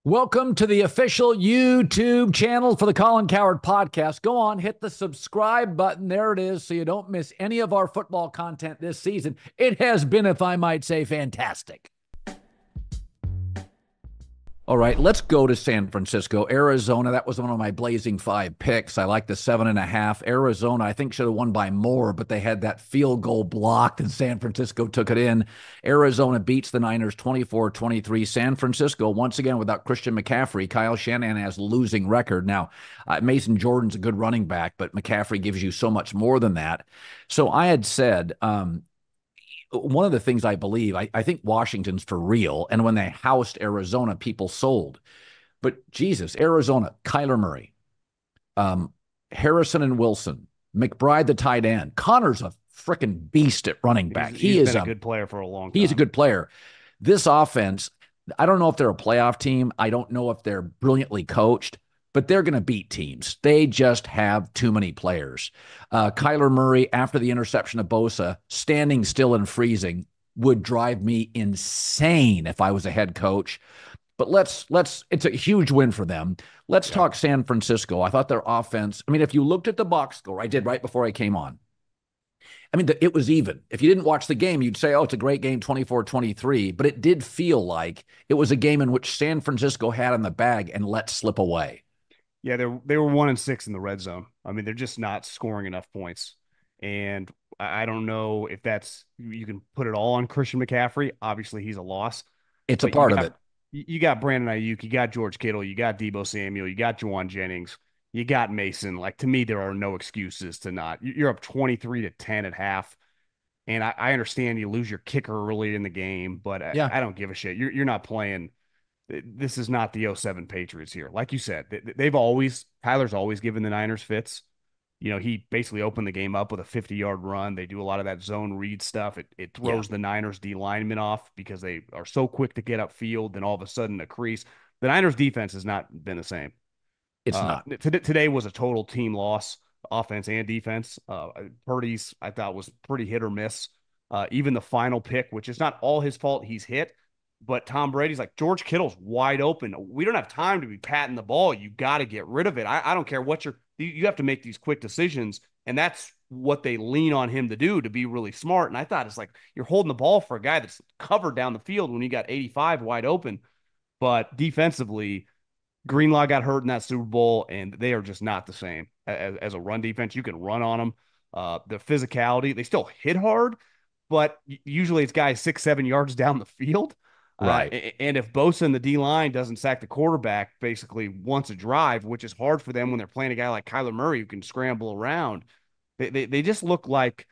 Welcome to the official YouTube channel for the Colin Cowherd podcast. Go on, hit the subscribe button. There it is, so you don't miss any of our football content this season. It has been, if I might say, fantastic. All right, let's go to San Francisco, Arizona. That was one of my Blazing Five picks. I like the 7.5. Arizona, I think, should have won by more, but they had that field goal blocked, and San Francisco took it in. Arizona beats the Niners 24-23. San Francisco, once again, without Christian McCaffrey. Kyle Shanahan has a losing record. Now, Mason Jordan's a good running back, but McCaffrey gives you so much more than that. So I had said, one of the things I believe, I think Washington's for real. And when they housed Arizona, people sold. But Jesus, Arizona, Kyler Murray, Harrison and Wilson, McBride, the tight end. Connor's a freaking beast at running back. He's been a good player for a long time. He's a good player. This offense, I don't know if they're a playoff team. I don't know if they're brilliantly coached, but they're going to beat teams. They just have too many players. Kyler Murray, after the interception of Bosa, standing still and freezing would drive me insane if I was a head coach. But it's a huge win for them. Let's talk San Francisco. I thought their offense, if you looked at the box score, I did right before I came on. It was even. If you didn't watch the game, you'd say, oh, it's a great game, 24-23. But it did feel like it was a game in which San Francisco had in the bag and let slip away. Yeah, they were 1-6 in the red zone. They're just not scoring enough points. And I don't know if you can put it all on Christian McCaffrey. Obviously, he's a loss. It's a part of it. You got Brandon Ayuk, you got George Kittle, you got Deebo Samuel, you got Juwan Jennings, you got Mason. Like, to me, there are no excuses to not. You're up 23-10 at half. And I understand you lose your kicker early in the game, but I don't give a shit. You're not playing. This is not the '07 Patriots here. Like you said, Tyler's always given the Niners fits. He basically opened the game up with a 50-yard run. They do a lot of that zone read stuff. It throws the Niners D linemen off because they are so quick to get upfield. Then all of a sudden a crease. The Niners defense has not been the same. It's not. Today was a total team loss, offense and defense. Purdy's, I thought, was pretty hit or miss. Even the final pick, which is not all his fault, he's hit. But Tom Brady's like, George Kittle's wide open. We don't have time to be patting the ball. You got to get rid of it. I don't care what you have to make these quick decisions. And that's what they lean on him to do, to be really smart. And I thought, it's like, you're holding the ball for a guy that's covered down the field when you got 85 wide open. But defensively, Greenlaw got hurt in that Super Bowl, and they are just not the same as a run defense. You can run on them. The physicality, they still hit hard, but usually it's guys 6-7 yards down the field. Right. And if Bosa and the D-line doesn't sack the quarterback basically once a drive, which is hard for them when they're playing a guy like Kyler Murray who can scramble around, they just look like,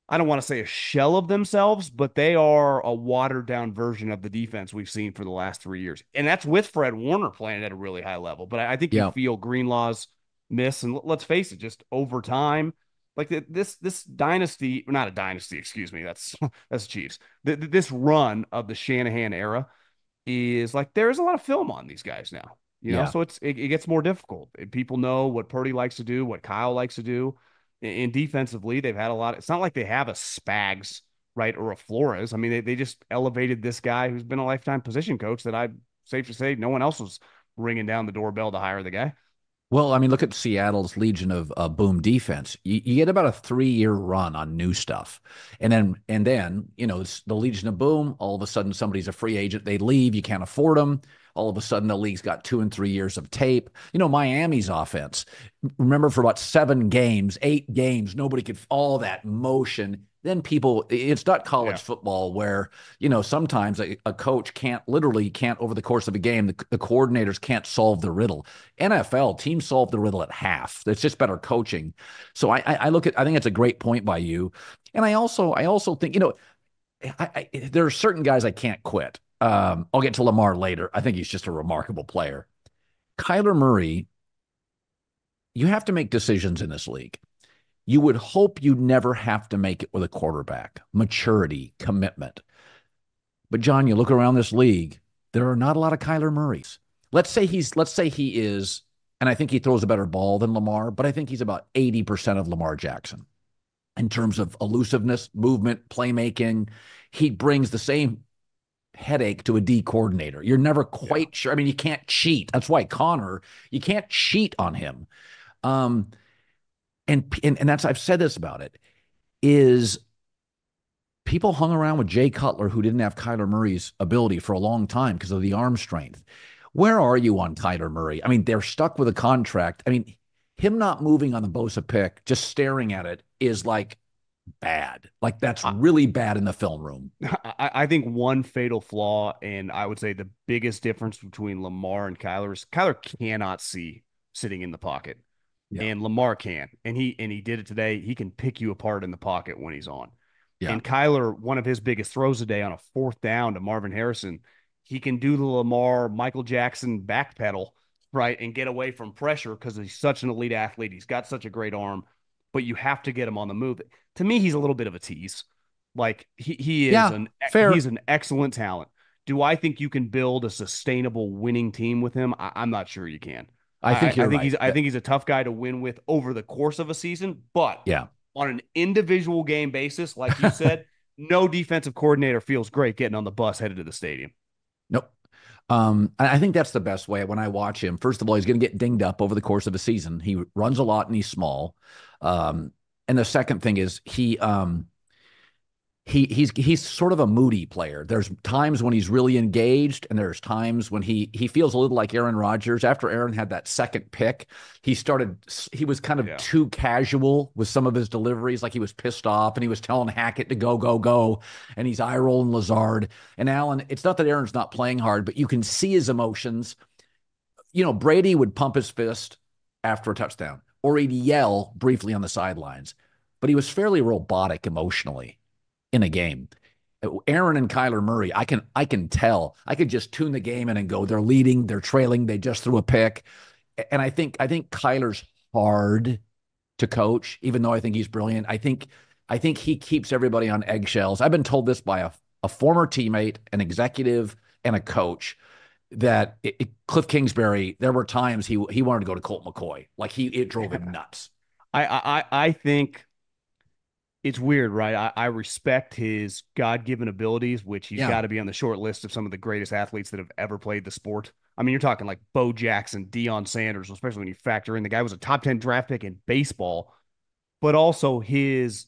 I don't want to say a shell of themselves, but they are a watered-down version of the defense we've seen for the last 3 years. And that's with Fred Warner playing at a really high level. But I think you feel Greenlaw's miss. And let's face it, just over time, like this dynasty, not a dynasty, excuse me. That's Chiefs. This run of the Shanahan era is like, there's a lot of film on these guys now, so it gets more difficult. People know what Purdy likes to do, what Kyle likes to do. And defensively, they've had a lot. It's not like they have a Spags, right, or a Flores. They just elevated this guy who's been a lifetime position coach that I'm safe to say no one else was ringing down the doorbell to hire the guy. Well, look at Seattle's Legion of Boom defense. You get about a 3-year run on new stuff. And then, it's the Legion of Boom. All of a sudden, somebody's a free agent. They leave. You can't afford them. All of a sudden, the league's got 2 and 3 years of tape. Miami's offense. Remember, for about 7 games, 8 games, nobody could, all that motion. Then it's not college football where, sometimes a coach can't over the course of a game, the coordinators can't solve the riddle. NFL teams solve the riddle at half. It's just better coaching. So I think it's a great point by you. And I also think, there are certain guys I can't quit. I'll get to Lamar later. I think he's just a remarkable player. Kyler Murray, you have to make decisions in this league. You would hope you never have to make it with a quarterback. Maturity, commitment. But John, you look around this league, there are not a lot of Kyler Murrays. Let's say he is, and I think he throws a better ball than Lamar, but I think he's about 80% of Lamar Jackson in terms of elusiveness, movement, playmaking. He brings the same headache to a D coordinator. You're never Yeah. quite sure. I mean, you can't cheat. That's why Connor, you can't cheat on him. Um, and that's I've said this about it is people hung around with Jay Cutler who didn't have Kyler Murray's ability for a long time because of the arm strength. Where are you on Kyler Murray? I mean, they're stuck with a contract. I mean, him not moving on the Bosa pick, just staring at it is like bad. Like that's I, really bad in the film room. I think one fatal flaw, and I would say the biggest difference between Lamar and Kyler is Kyler cannot see sitting in the pocket, Yeah. and Lamar can, and he did it today. He can pick you apart in the pocket when he's on. Yeah. And Kyler, one of his biggest throws today on a fourth down to Marvin Harrison, he can do the Lamar Michael Jackson backpedal, right, and get away from pressure because he's such an elite athlete. He's got such a great arm, but you have to get him on the move. To me, he's a little bit of a tease. Like Yeah. he's Fair. an excellent talent. Do I think you can build a sustainable winning team with him? I'm not sure you can. I think you're right. I think he's a tough guy to win with over the course of a season, but Yeah. on an individual game basis, like you said, no defensive coordinator feels great getting on the bus headed to the stadium. Nope. I think that's the best way when I watch him. First of all, he's going to get dinged up over the course of a season. He runs a lot and he's small. And the second thing is he's sort of a moody player. There's times when he's really engaged, and there's times when he feels a little like Aaron Rodgers. After Aaron had that second pick, he was kind of Yeah. too casual with some of his deliveries, like he was pissed off and he was telling Hackett to go, go, go, and he's eye rolling Lazard. And Allen, it's not that Aaron's not playing hard, but you can see his emotions. You know, Brady would pump his fist after a touchdown, or he'd yell briefly on the sidelines, but he was fairly robotic emotionally in a game. Aaron and Kyler Murray, I can tell. I could just tune the game in and go, they're leading, they're trailing, they just threw a pick. And I think Kyler's hard to coach, even though I think he's brilliant. I think he keeps everybody on eggshells. I've been told this by a former teammate, an executive, and a coach that Cliff Kingsbury, there were times he wanted to go to Colt McCoy. Like it drove him nuts. I think it's weird, right? I respect his God given abilities, which he's Yeah. got to be on the short list of some of the greatest athletes that have ever played the sport. I mean, you're talking like Bo Jackson, Deion Sanders, especially when you factor in the guy was a top 10 draft pick in baseball, but also his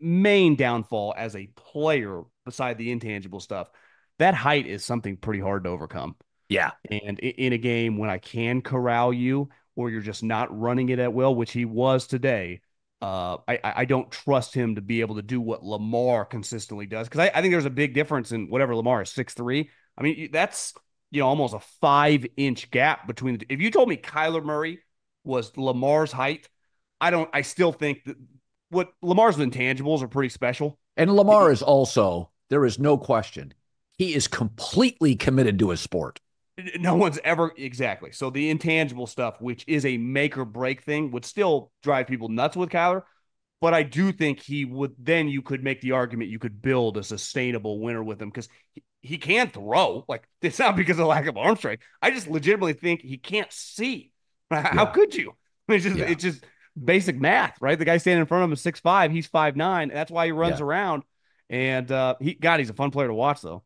main downfall as a player, beside the intangible stuff, that height is something pretty hard to overcome. Yeah. And in a game when I can corral you or you're just not running it at will, which he was today, I don't trust him to be able to do what Lamar consistently does. Because I think there's a big difference in whatever Lamar is 6'3". I mean, that's almost a 5-inch gap between if you told me Kyler Murray was Lamar's height, I still think that what Lamar's intangibles are pretty special. And Lamar is also, there is no question, he is completely committed to his sport. No one's ever exactly. So the intangible stuff, which is a make or break thing, would still drive people nuts with Kyler. But I do think he would. Then you could make the argument you could build a sustainable winner with him because he can throw. Like it's not because of lack of arm strength. I just legitimately think he can't see. How Yeah. could you? It's just Yeah. it's just basic math, right? The guy standing in front of him is 6'5". He's 5'9". That's why he runs Yeah. around. And he's a fun player to watch though.